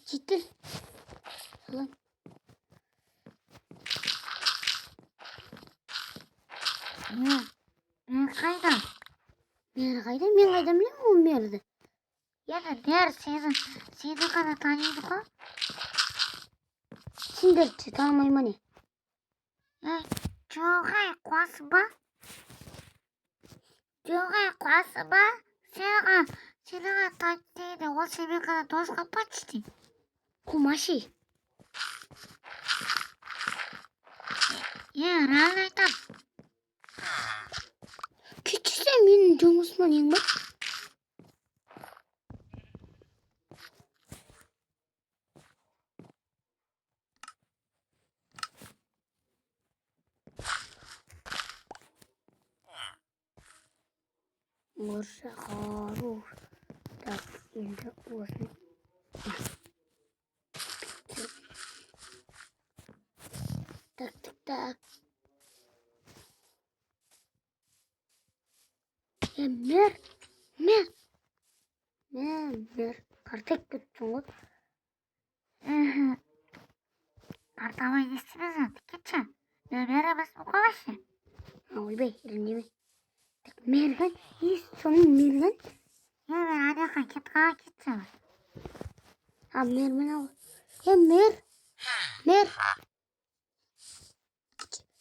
Ciddi. Lan. Ya. Ben kayda. Men qayda bilmayman o yerda. Yani diğer seni kadar tanıyorduk ha. Sindirchi tanımayman. Ya. Çoğay kwasba. Çoğay kwasba. Seni tanıydı. O seni kadar toz kapaçtı. Kumashi. Ya rağlaytam. Küçükse men Jongsman yengba. Orsa haru. Tak endi o'zini. Tak. Mer. Kartek tutun. Kartama gitsiniz tiketçi. Merhaba bu kavaşı. Oy bey, elini. Mergan, sonun mergan. Ya ben hadi kakit gitsene. Ha merman al. Ya mer.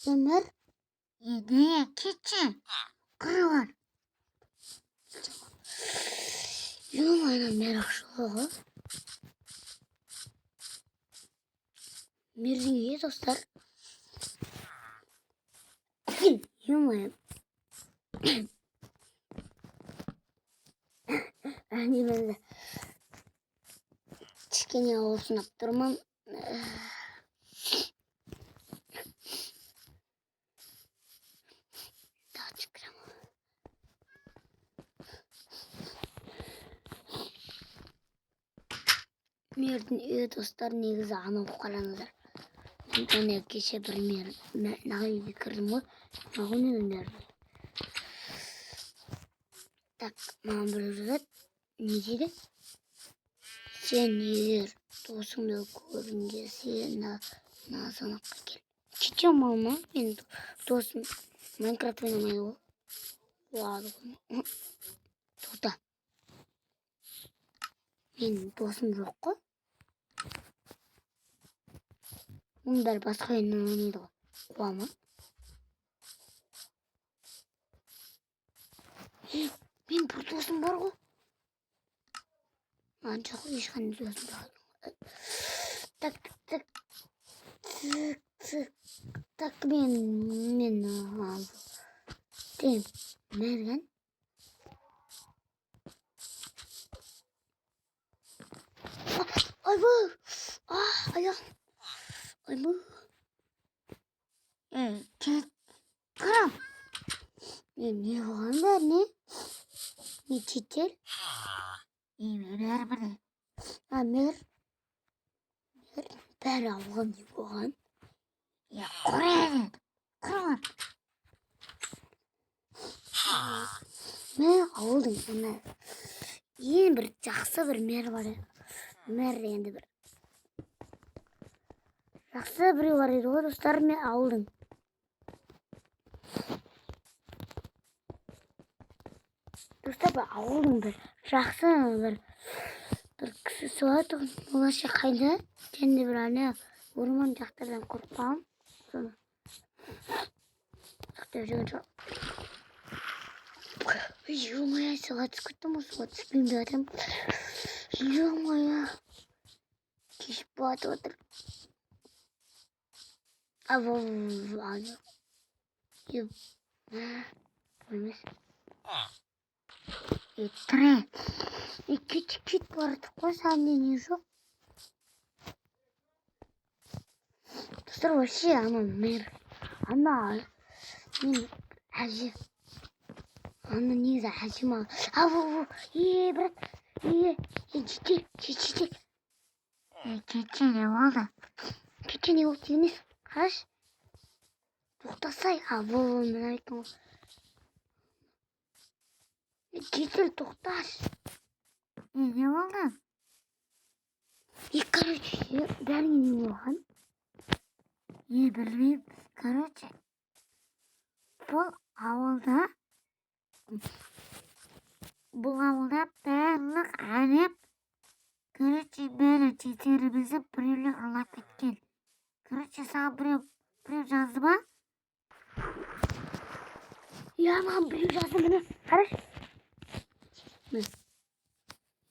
Ya mer. Niye kitçi? Kırı var. Yılmayla merak şu. Merin iyi dostlar. Yılmayla. Hani ben de çıkın ya olsun yaptırmam. Daha çıkıram. Merdin iyi dostlar negizi ama bu kalanlar. Ben de geçe bilmiyorum. Ne fikrim var. Ne öneririm. Tak mamurlat. Necide? Sen yer. Dostumla görünce sen sana gel. Çiçeğim ama benim dostum Minecraft oynamayı vardı. Tuta. Benim dostum yok mu? Onlar başka oynanıyordu. Ama. Benim bir dostum var mı? Ancak işkan dostum var. Tak. Tak ben aldım. Değil. Nereden? Ay bu. Ayağım. Ay bu. Kırım. Ne var ne? Ne çiçek? Ver bana. Mer. Ben aldım yuvan. Ya Kore'ye. Kırım. Ben aldım ama yeni bir жақсы bir mer var. Mer endi bir. Жақсы bir var edi o dostlar men aldım. Dostlar ben aldım bir. Жақсы bir kişisi var. Ulaşı kaydı. Kendi bir hani orman жақтардан korkmam. Sonra. Ё-моё, saat sıkıntı saat bilmiyorum. Ё-моё. Kişi bu adı. Abi. Yok. Olmaz. Tre. Küçük vardı. O senden yok. Dostlar var şey ama mer. Ama min hacı. Ama niye hacı ma? Avu. İyi bırak. İyi. Çiçek. Kitçi ne oldu? Küçük ne oldu Deniz? Kaç? Toxtasay. Avu. Ben aytım. Çiçek toxtaş. Ne oldu? Короче, бәріңе не болған? Білмеймін. Короче, бұл ауылда барлық әлем, короче, бәрі жетерімізді біреулер ұрлап кеткен. Короче, саған біреу жазды ма? Ya mаған біреу жазды міне. Қарашы.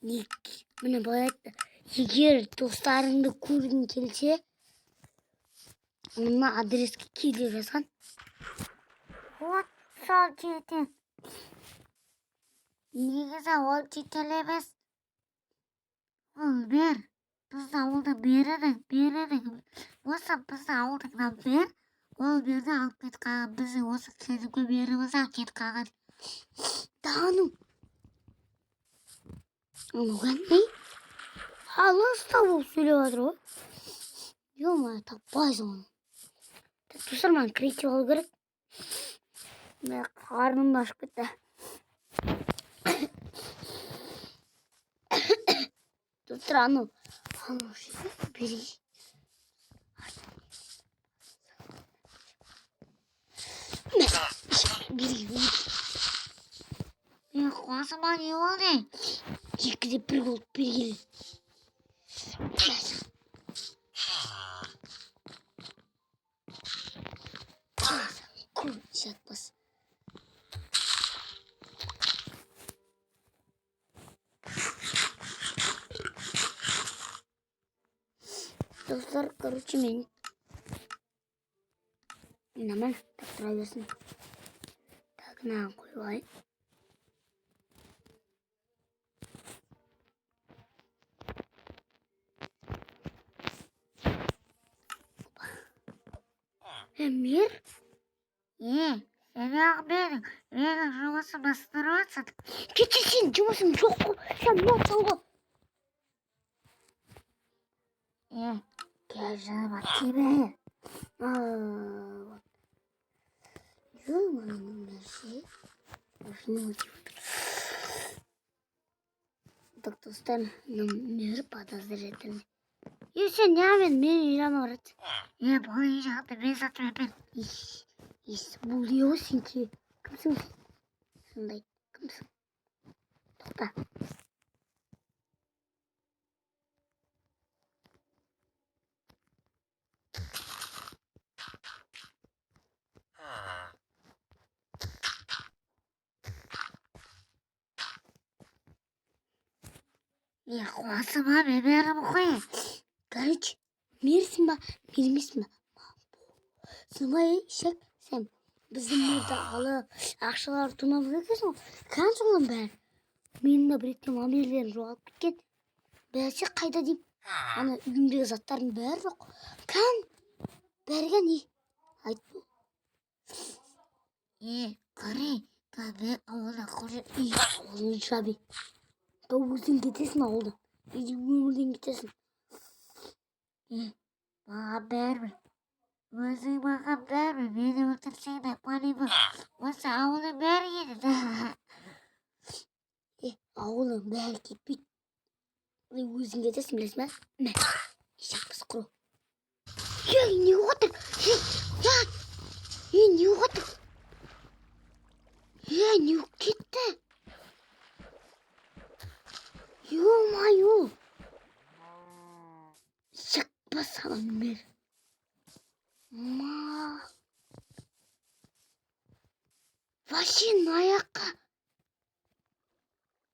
Міне былай айтты. Егер достарыңды көргің келсе, мына адреске кел деп жазған. Вот сол жерден. Негізі ол жетел емес. Ол бер. Біздің ауылда береді. Осы біздің ауылдыңнан бер. Ол берді алып кетіп қалған. Біздің осы кәдімгі берімізді алып кетіп қалған. Тану. Onu görmeyi. Nasıl tavuk söylüyordur o? Yok mu? Tapayız onu. Dostlar ben kreatif ol gerek. Ben karnım aşk bitti. Dostlar anu. Anu şey biri. Biri. Қосыма не болды? Екіде бір болып бергелі. Құл жатпас. Dostlar, короче, мен нормально так тұра берсін. Так, мынаған қойып алайын. Мир? Сен ақ менің жұмысым ыстырып жатсың. Кетші сен жұмысың жоқ қой. Сен мынатсың ғой. Кел жаныма тиме. Ё-моё, нәрсе. Так, достар, мир подозрительный. Сен немен мені үйреніп барады? Бұл үй жағында мен сатып өтпен. Бұл не ғой сенке? Кімсің? Сондай, кімсің? Тоқта. Қосыма мен берім қой. Короче, мерсің ба, мермесің ба? Сымай шек, сен біздің мөрді алып, ақшалар тұмап өкесің ғой. Қаншың олың бәрі? Менің де бір еттен мамерлерін жоғалып кеткен. Бәрсе қайда деймін? Ана үйімдегі заттардың бәрі жоқ. Кән? Бәріге не? Айтпу. Қарай, мен ауылда қоржын. Ауылын жаби. Өзің кетесің ауылдан. Өмірден кетесің. Маған бәрібір. Өзің маған бәрібір. Мені өлтірсең де полибі. Осы ауылдың бәрі еді. Ауылың бәрі кетпейді. Өзің кетесің, білесің бе? Мә, ешек біз құру. Не отыр? Не отыр? Не кетті? Ё-моё! Шықпа саған мер. Вообще аяққа.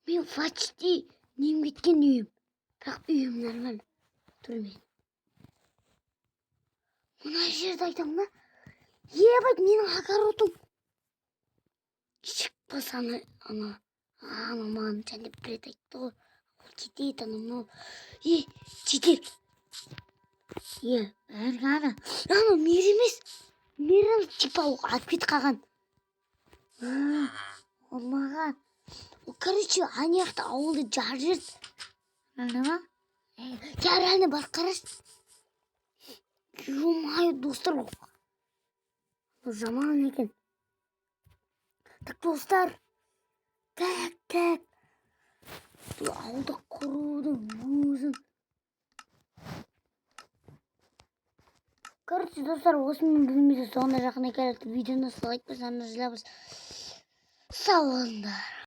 Мен почти нем кеткен үйім. Бірақ үйім нормально. Тұрмейді. Мына жерді айтам ба? Ебать, менің огородым. Шықпа саған ана маған және бір рет айтты ғой. Ол кетейді ана мынау. Жетер. Әрганы. Ана мер емес. Мерім типа алып кетіп қалған. Ол маған. Короче, анаяқта ауылды жар жерді. Әлді ма? Реально бас қараш. Ё-моё, достар. Жаман екен. Так, достар. Так. Ауылды құрудың өзін Короче, достар, осымен бөліміміздің соңына жақын келдік. Видеоны лайк бассаңыздар, сау болыңдар.